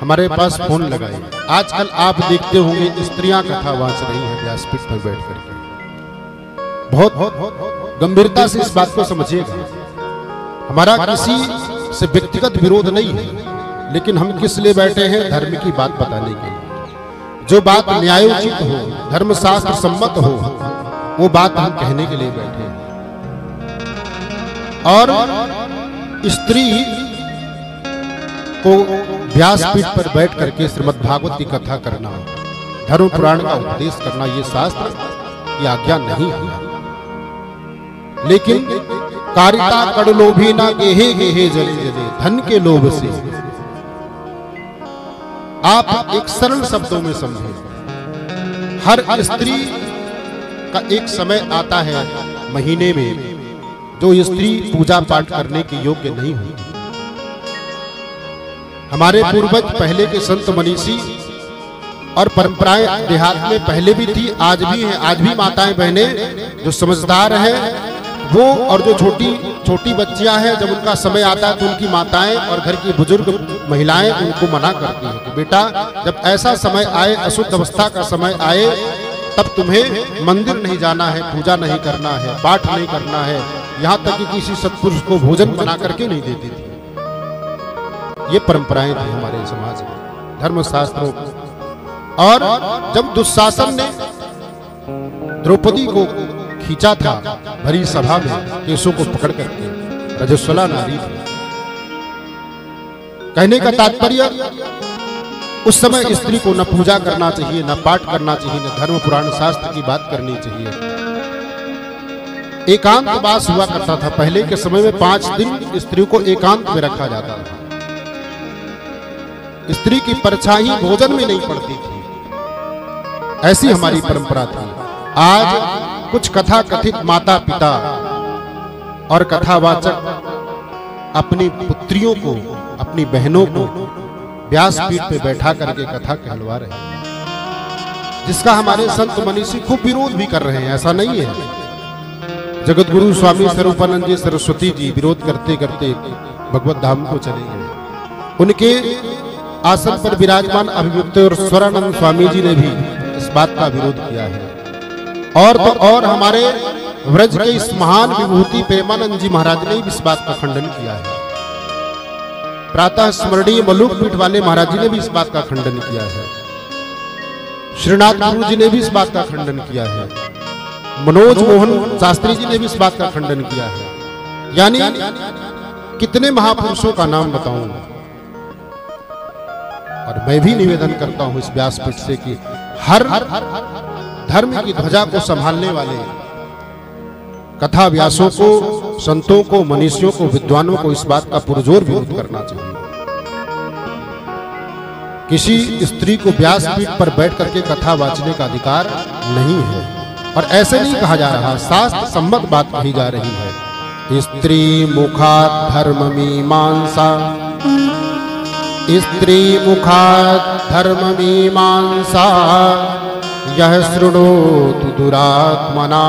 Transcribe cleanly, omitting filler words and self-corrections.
हमारे पास फोन लगाए। आजकल आप देखते होंगे स्त्रियां कथा वाच रही हैं व्यासपीठ पर बैठ करके। बहुत गंभीरता से इस बात को समझिएगा। हमारा किसी से व्यक्तिगत विरोध नहीं है, लेकिन हम किस लिए बैठे हैं? धर्म की बात बताने के लिए। जो बात न्यायोचित हो, धर्मशास्त्र सम्मत हो, वो बात हम कहने के लिए बैठे हैं। और स्त्री को व्यासपीठ पर बैठ करके श्रीमद् भागवत की कथा करना, धर्म पुराण का उपदेश करना, ये शास्त्र की आज्ञा नहीं है। लेकिन कारिता कड़ लोभी ना गेहे गेहे जले जले, धन के लोभ से आप एक सरल शब्दों में समझे, हर स्त्री का एक समय आता है महीने में जो स्त्री पूजा पाठ करने के योग्य नहीं होती। हमारे पूर्वज पहले के संत मनीषी और परंपराएं देहात में पहले भी थी, आज भी है। आज भी माताएं बहनें जो समझदार हैं वो, और जो छोटी छोटी बच्चियां हैं, जब उनका समय आता है तो उनकी माताएं और घर की बुजुर्ग महिलाएं उनको मना करती हैं कि बेटा जब ऐसा समय आए, अशुद्ध अवस्था का समय आए, तब तुम्हें मंदिर नहीं जाना है, पूजा नहीं करना है, पाठ नहीं करना है। यहाँ तक कि किसी सत्पुरुष को भोजन बना करके नहीं देती थी। ये परंपराएं थी हमारे समाज में, धर्मशास्त्रों। और जब दुशासन ने द्रौपदी को खींचा था भरी सभा में, केशों को पकड़ करके, रजस्वला नारी थी। कहने का तात्पर्य, उस समय स्त्री को न पूजा करना चाहिए, न पाठ करना चाहिए, न धर्म पुराण शास्त्र की बात करनी चाहिए। एकांतवास हुआ करता था। पहले के समय में 5 दिन स्त्री को एकांत में रखा जाता था। स्त्री की परछाई भोजन में नहीं पड़ती थी। ऐसी हमारी परंपरा थी। आज कुछ कथा कथित माता पिता और कथावाचक अपनी पुत्रियों को, अपनी बहनों को व्यासपीठ पे बैठा करके कथा कहलवा रहे हैं, जिसका हमारे संत मनीषी खूब विरोध भी कर रहे हैं। ऐसा नहीं है। जगत गुरु स्वामी स्वरूपानंद जी सरस्वती जी विरोध करते करते भगवत धाम को चले गए। उनके आसन पर विराजमान अभिव्यक्त और स्वरानंद स्वामी जी ने भी इस बात का विरोध किया है। और तो और हमारे व्रज के इस महान विभूति प्रेमानंद जी महाराज ने भी इस बात का खंडन किया है। प्रातः स्मरणीय मलुक पीठ वाले महाराज जी ने भी इस बात का खंडन किया है। श्रीनाथ गुरु जी ने भी इस बात का खंडन किया है। मनोज मोहन शास्त्री जी ने भी इस बात का खंडन किया है। यानी कितने महापुरुषों का नाम बताऊं। और मैं भी निवेदन करता हूं इस व्यासपीठ से कि हर धर्म की ध्वजा को संभालने वाले कथा व्यासों को, संतों को, मनीषियों को, विद्वानों को इस बात का पुरजोर विरोध करना चाहिए। किसी स्त्री को व्यासपीठ पर बैठ करके कथा वाचने का अधिकार नहीं है। और ऐसे नहीं कहा जा रहा, शास्त्र सम्मत बात कही जा रही है। स्त्री मुखात् धर्म मीमांसा, स्त्री मुखात् धर्म मीमांसा, यह शृणोतु दुरात्मना।